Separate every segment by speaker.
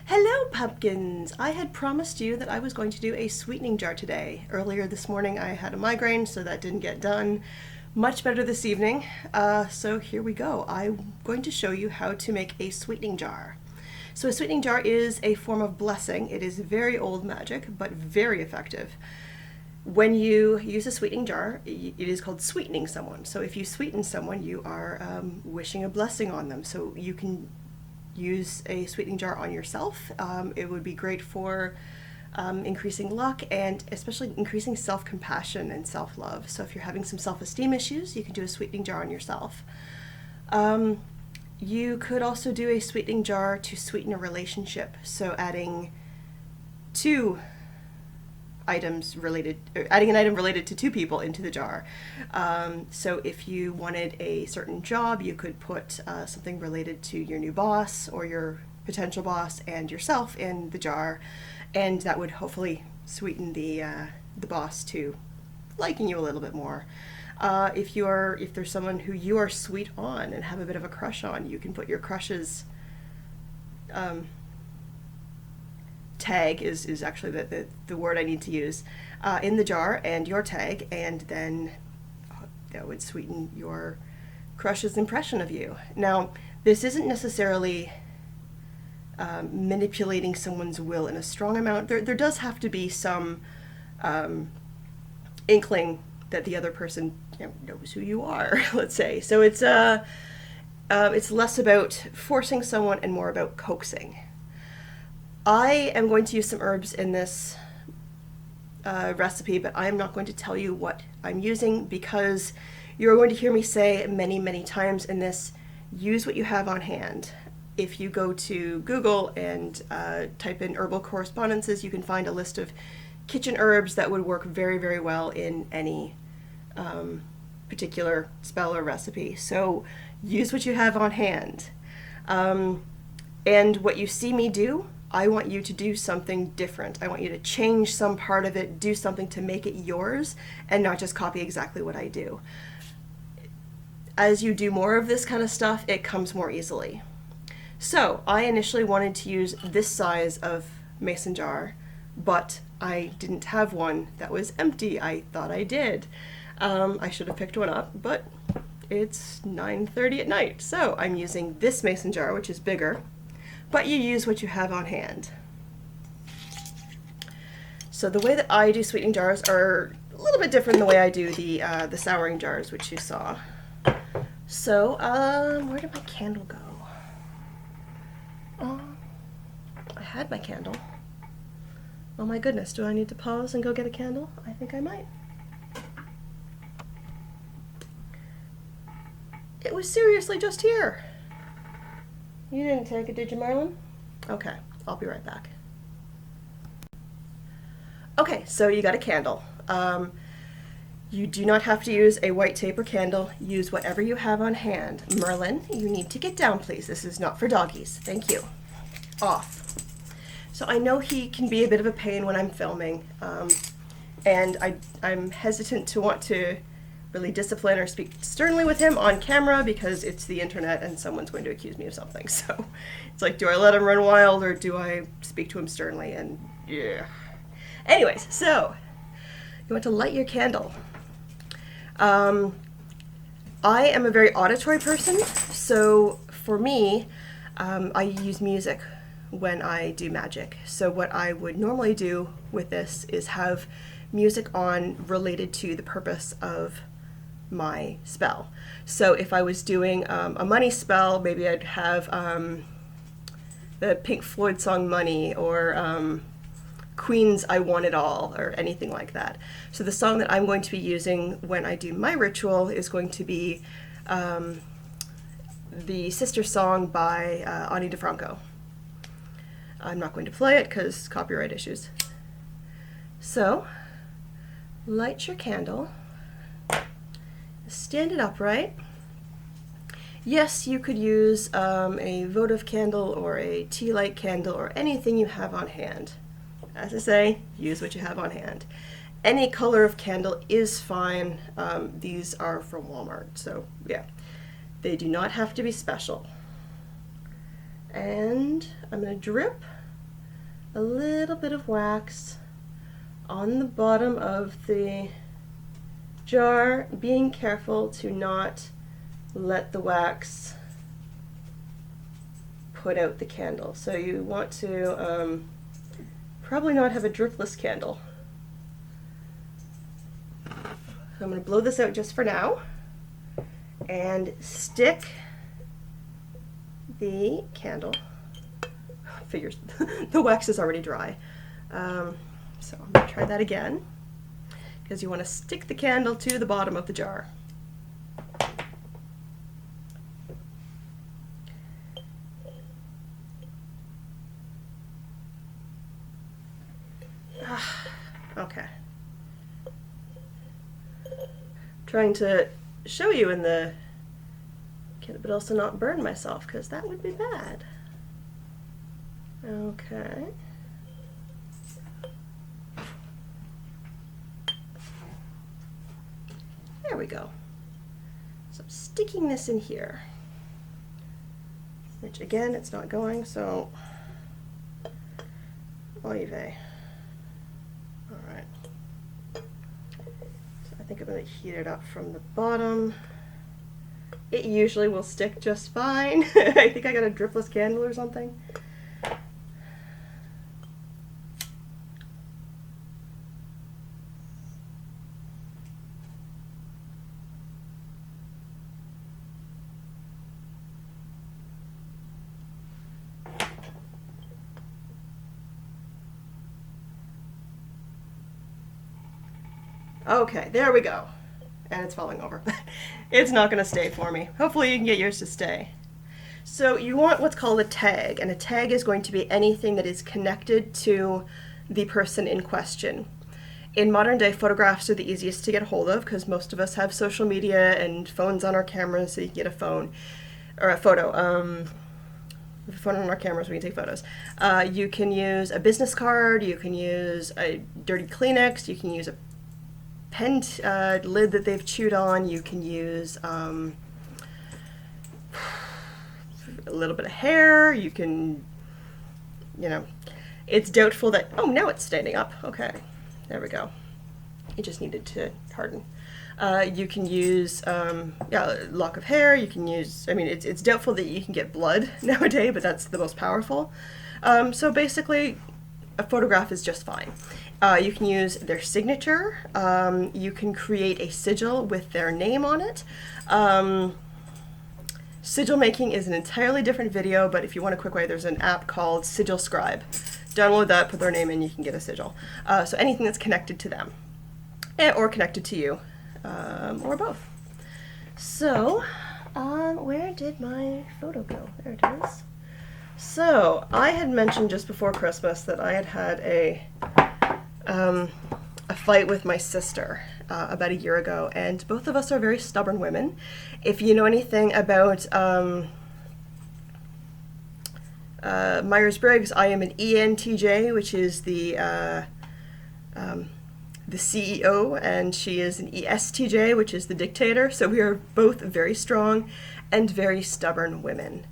Speaker 1: Hello, pumpkins! I had promised you that I was going to do a sweetening jar today. Earlier this morning I had a migraine, so that didn't get done. Much better this evening. So here we go. I'm going to show you how to make a sweetening jar. So a sweetening jar is a form of blessing. It is very old magic, but very effective. When you use a sweetening jar, it is called sweetening someone. So if you sweeten someone, you are wishing a blessing on them. So you can use a sweetening jar on yourself. It would be great for increasing luck and especially increasing self-compassion and self-love. So if you're having some self-esteem issues, you can do a sweetening jar on yourself. You could also do a sweetening jar to sweeten a relationship. So adding adding an item related to two people into the jar. So if you wanted a certain job, you could put something related to your new boss or your potential boss and yourself in the jar, and that would hopefully sweeten the boss to liking you a little bit more. If there's someone who you are sweet on and have a bit of a crush on, you can put your crush's tag is actually the word I need to use in the jar, and your tag, and then that would sweeten your crush's impression of you. Now, this isn't necessarily manipulating someone's will in a strong amount. There does have to be some inkling that the other person knows who you are, let's say. So it's less about forcing someone and more about coaxing. I am going to use some herbs in this recipe, but I am not going to tell you what I'm using because you're going to hear me say many, many times in this, use what you have on hand. If you go to Google and type in herbal correspondences, you can find a list of kitchen herbs that would work very, very well in any particular spell or recipe. So use what you have on hand. And what you see me do, I want you to do something different. I want you to change some part of it, do something to make it yours, and not just copy exactly what I do. As you do more of this kind of stuff, it comes more easily. So I initially wanted to use this size of mason jar, but I didn't have one that was empty. I thought I did. I should have picked one up, but it's 9:30 at night. So I'm using this mason jar, which is bigger, but you use what you have on hand. So the way that I do sweetening jars are a little bit different than the way I do the souring jars, which you saw. So where did my candle go? Oh, I had my candle. Oh my goodness, do I need to pause and go get a candle? I think I might. It was seriously just here. You didn't take it, did you, Marlon? Okay, I'll be right back. Okay, so you got a candle. You do not have to use a white taper candle. Use whatever you have on hand. Merlin, you need to get down, please. This is not for doggies. Thank you. Off. So I know he can be a bit of a pain when I'm filming, and I'm hesitant to want to really discipline or speak sternly with him on camera because it's the internet and someone's going to accuse me of something. So it's like, do I let him run wild or do I speak to him sternly? And yeah. Anyways, so you want to light your candle. I am a very auditory person, so for me, I use music when I do magic. So what I would normally do with this is have music on related to the purpose of my spell. So if I was doing a money spell, maybe I'd have the Pink Floyd song Money, or Queen's I Want It All, or anything like that. So the song that I'm going to be using when I do my ritual is going to be the Sister Song by Ani DeFranco. I'm not going to play it because copyright issues. So light your candle. Stand it upright. Yes, you could use a votive candle or a tea light candle or anything you have on hand. As I say, use what you have on hand. Any color of candle is fine. These are from Walmart, so yeah. They do not have to be special. And I'm going to drip a little bit of wax on the bottom of the jar, being careful to not let the wax put out the candle. So you want to probably not have a dripless candle. So I'm going to blow this out just for now and stick the candle. Figures the wax is already dry. So I'm going to try that again, because you want to stick the candle to the bottom of the jar. Okay. Trying to show you in the candle, but also not burn myself, because that would be bad. Okay. There we go. So I'm sticking this in here, which again, it's not going, so oy vey. All right. So I think I'm going to heat it up from the bottom. It usually will stick just fine. I think I got a dripless candle or something. Okay, there we go. And it's falling over. It's not going to stay for me. Hopefully you can get yours to stay. So you want what's called a tag, and a tag is going to be anything that is connected to the person in question. In modern day, photographs are the easiest to get a hold of because most of us have social media and phones on our cameras, so you can get a phone or a photo. A phone on our cameras, we can take photos. You can use a business card, you can use a dirty Kleenex, you can use a pen lid that they've chewed on, you can use a little bit of hair, you can, you know, it's doubtful that, oh, now it's standing up. Okay, there we go. It just needed to harden. You can use a lock of hair, you can use, I mean, it's doubtful that you can get blood nowadays, but that's the most powerful. So basically, a photograph is just fine. You can use their signature. You can create a sigil with their name on it. Sigil making is an entirely different video, but if you want a quick way, there's an app called Sigil Scribe. Download that, put their name in, you can get a sigil. So anything that's connected to them, or connected to you, or both. So, where did my photo go? There it is. So, I had mentioned just before Christmas that I had a fight with my sister about a year ago, and both of us are very stubborn women. If you know anything about Myers-Briggs, I am an ENTJ, which is the CEO, and she is an ESTJ, which is the dictator. So we are both very strong and very stubborn women.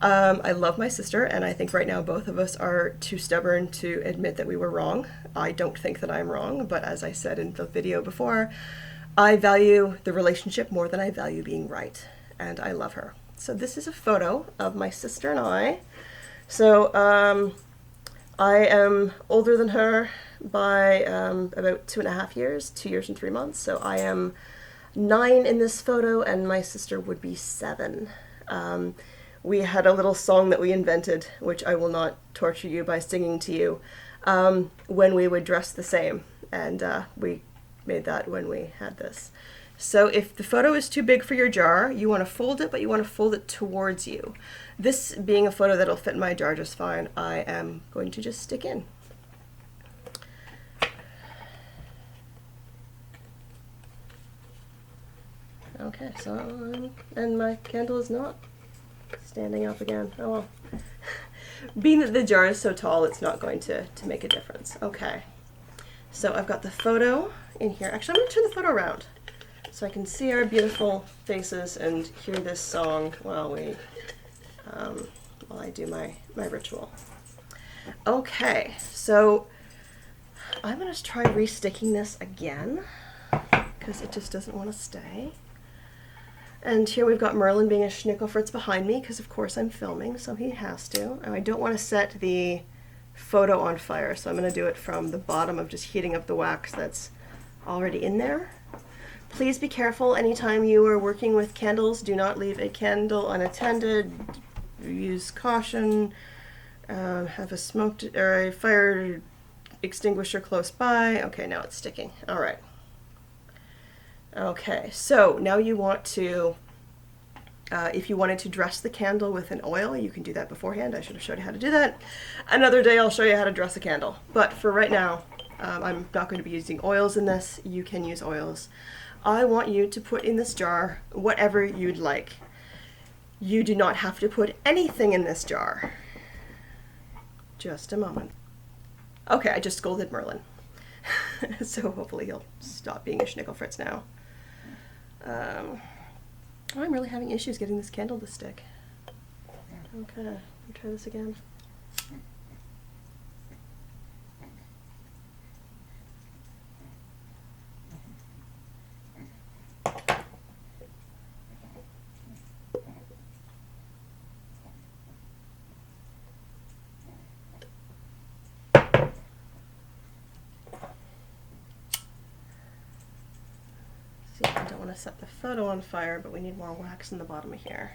Speaker 1: I love my sister, and I think right now both of us are too stubborn to admit that we were wrong. I don't think that I'm wrong, but as I said in the video before, I value the relationship more than I value being right, and I love her. So this is a photo of my sister and I. So I am older than her by about 2.5 years, 2 years and 3 months. So I am 9 in this photo, and my sister would be 7. We had a little song that we invented, which I will not torture you by singing to you, when we would dress the same. And we made that when we had this. So if the photo is too big for your jar, you want to fold it, but you want to fold it towards you. This being a photo that'll fit in my jar just fine, I am going to just stick in. Okay, so, and my candle is not standing up again. Oh well. Being that the jar is so tall, it's not going to make a difference. Okay. So I've got the photo in here. Actually, I'm going to turn the photo around so I can see our beautiful faces and hear this song while I do my ritual. Okay, so I'm going to try resticking this again because it just doesn't want to stay. And here we've got Merlin being a schnickelfritz behind me because of course I'm filming, so he has to. And I don't want to set the photo on fire, so I'm going to do it from the bottom of just heating up the wax that's already in there. Please be careful anytime you are working with candles. Do not leave a candle unattended. Use caution. Have a smoke or a fire extinguisher close by. Okay, now it's sticking. All right. Okay, so now you want to, if you wanted to dress the candle with an oil, you can do that beforehand. I should have showed you how to do that. Another day I'll show you how to dress a candle. But for right now, I'm not going to be using oils in this. You can use oils. I want you to put in this jar whatever you'd like. You do not have to put anything in this jar. Just a moment. Okay, I just scolded Merlin. So hopefully he'll stop being a schnickelfritz now. I'm really having issues getting this candle to stick. Okay, let me try this again. See, I don't want to set the photo on fire, but we need more wax in the bottom of here.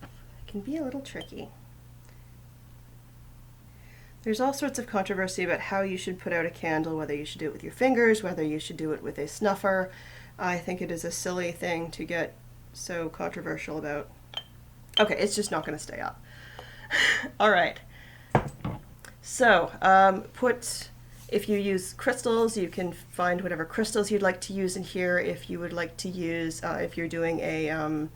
Speaker 1: It can be a little tricky. There's all sorts of controversy about how you should put out a candle, whether you should do it with your fingers, whether you should do it with a snuffer. I think it is a silly thing to get so controversial about. Okay, it's just not going to stay up. All right. So, if you use crystals, you can find whatever crystals you'd like to use in here. If you would like to use, if you're doing a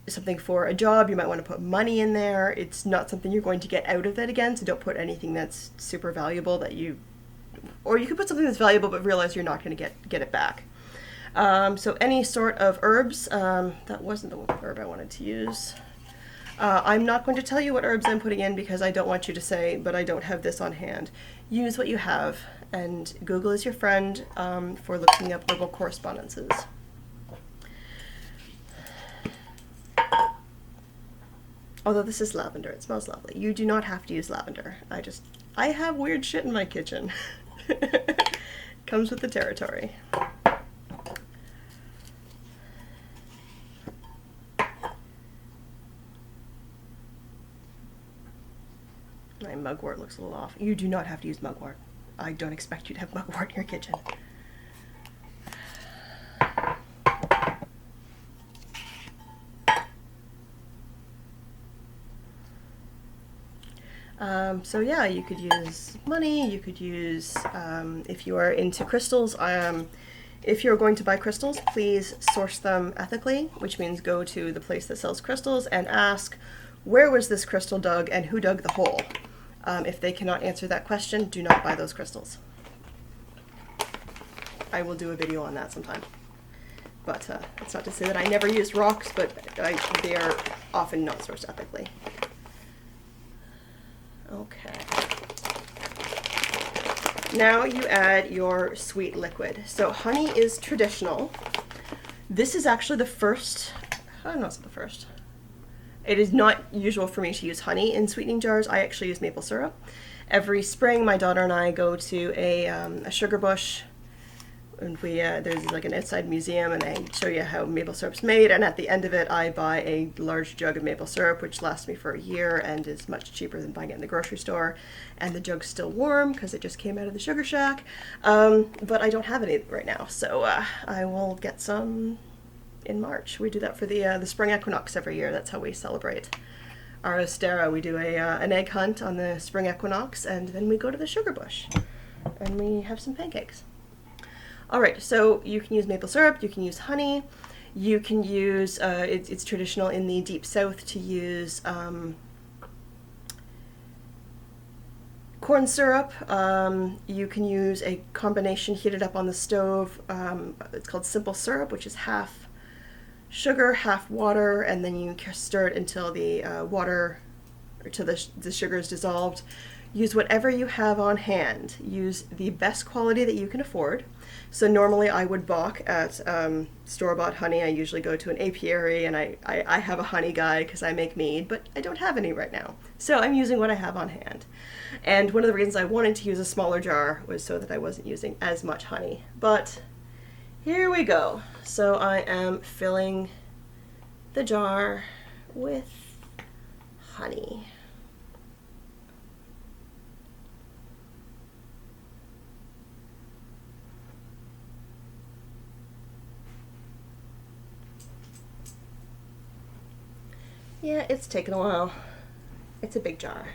Speaker 1: something for a job, you might want to put money in there. It's not something you're going to get out of it again, so don't put anything that's super valuable that you, or you could put something that's valuable but realize you're not going to get it back. So any sort of herbs, that wasn't the herb I wanted to use. I'm not going to tell you what herbs I'm putting in because I don't want you to say, but I don't have this on hand. Use what you have, and Google is your friend for looking up herbal correspondences. Although this is lavender, it smells lovely. You do not have to use lavender. I have weird shit in my kitchen. Comes with the territory. My mugwort looks a little off. You do not have to use mugwort. I don't expect you to have mugwort in your kitchen. So yeah, you could use money, you could use, if you are into crystals, if you're going to buy crystals, please source them ethically, which means go to the place that sells crystals and ask, where was this crystal dug and who dug the hole? If they cannot answer that question, do not buy those crystals. I will do a video on that sometime. But that's not to say that I never use rocks, but they are often not sourced ethically. Okay. Now you add your sweet liquid. So honey is traditional. This is actually the first, oh no, it's not the first. It is not usual for me to use honey in sweetening jars. I actually use maple syrup. Every spring, my daughter and I go to a sugar bush, and there's like an outside museum, and they show you how maple syrup's made, and at the end of it, I buy a large jug of maple syrup, which lasts me for a year and is much cheaper than buying it in the grocery store, and the jug's still warm because it just came out of the sugar shack, but I don't have any right now, so I will get some in March. We do that for the spring equinox every year. That's how we celebrate our Ostera. We do an egg hunt on the spring equinox, and then we go to the sugar bush, and we have some pancakes. All right, so you can use maple syrup, you can use honey, you can use, it's traditional in the deep south to use corn syrup. You can use a combination heated up on the stove. It's called simple syrup, which is half sugar, half water, and then you stir it until the water, or till the sugar is dissolved. Use whatever you have on hand. Use the best quality that you can afford. So normally I would balk at store-bought honey. I usually go to an apiary, and I have a honey guy because I make mead, but I don't have any right now. So I'm using what I have on hand. And one of the reasons I wanted to use a smaller jar was so that I wasn't using as much honey. But here we go. So I am filling the jar with honey. Yeah, it's taken a while. It's a big jar.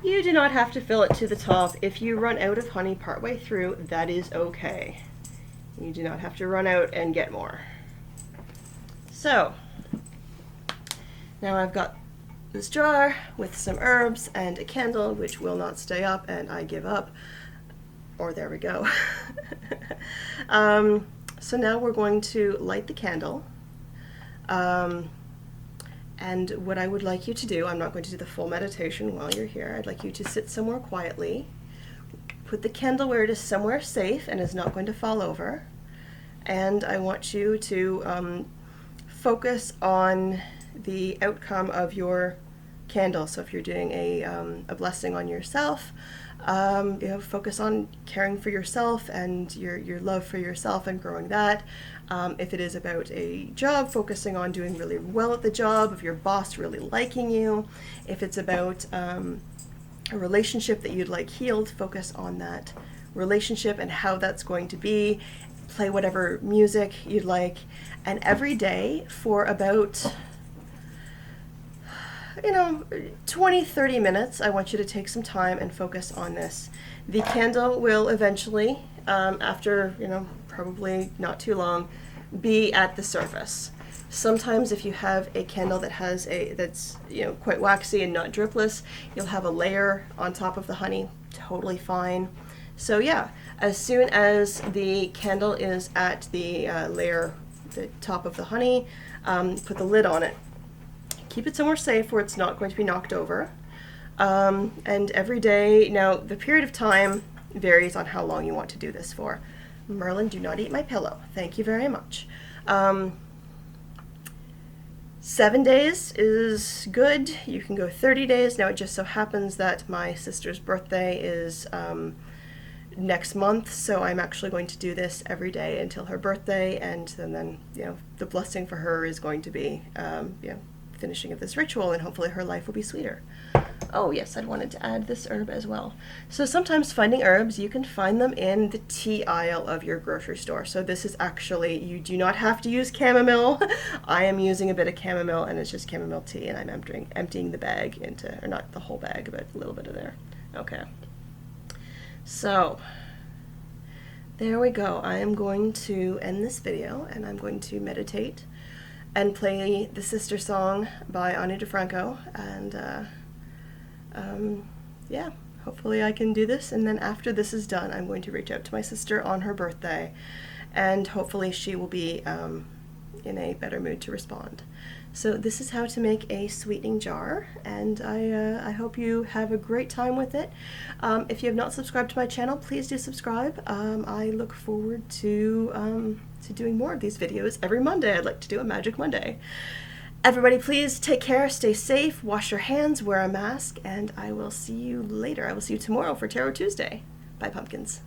Speaker 1: You do not have to fill it to the top. If you run out of honey partway through, that is okay. You do not have to run out and get more. So, now I've got this jar with some herbs and a candle, which will not stay up, and I give up. Or there we go. So now we're going to light the candle. And what I would like you to do, I'm not going to do the full meditation while you're here. I'd like you to sit somewhere quietly. Put the candle where it is somewhere safe and is not going to fall over. And I want you to focus on the outcome of your candle. So if you're doing a blessing on yourself, focus on caring for yourself and your love for yourself and growing that. If it is about a job, focusing on doing really well at the job, if your boss really liking you. If it's about a relationship that you'd like healed, focus on that relationship and how that's going to be. Play whatever music you'd like. And every day for about 20-30 minutes, I want you to take some time and focus on this. The candle will eventually, after probably not too long, be at the surface. Sometimes if you have a candle that's quite waxy and not dripless, you'll have a layer on top of the honey. Totally fine. So yeah, as soon as the candle is at the layer, the top of the honey, put the lid on it. Keep it somewhere safe where it's not going to be knocked over. And every day, now the period of time varies on how long you want to do this for. Merlin, do not eat my pillow. Thank you very much. 7 days is good. You can go 30 days. Now it just so happens that my sister's birthday is next month, so I'm actually going to do this every day until her birthday, and then the blessing for her is going to be finishing of this ritual, and hopefully her life will be sweeter. Oh yes, I wanted to add this herb as well. So sometimes finding herbs, you can find them in the tea aisle of your grocery store. So this is actually, you do not have to use chamomile. I am using a bit of chamomile, and it's just chamomile tea, and I'm emptying the bag into, or not the whole bag, but a little bit of there. Okay. So there we go. I am going to end this video, and I'm going to meditate and play the Sister Song by Ani DeFranco, and yeah, hopefully I can do this, and then after this is done, I'm going to reach out to my sister on her birthday, and hopefully she will be in a better mood to respond. So this is how to make a sweetening jar, and I hope you have a great time with it. If you have not subscribed to my channel, please do subscribe. I look forward to doing more of these videos every Monday. I'd like to do a Magic Monday. Everybody, please take care, stay safe, wash your hands, wear a mask, and I will see you later. I will see you tomorrow for Tarot Tuesday. Bye, pumpkins.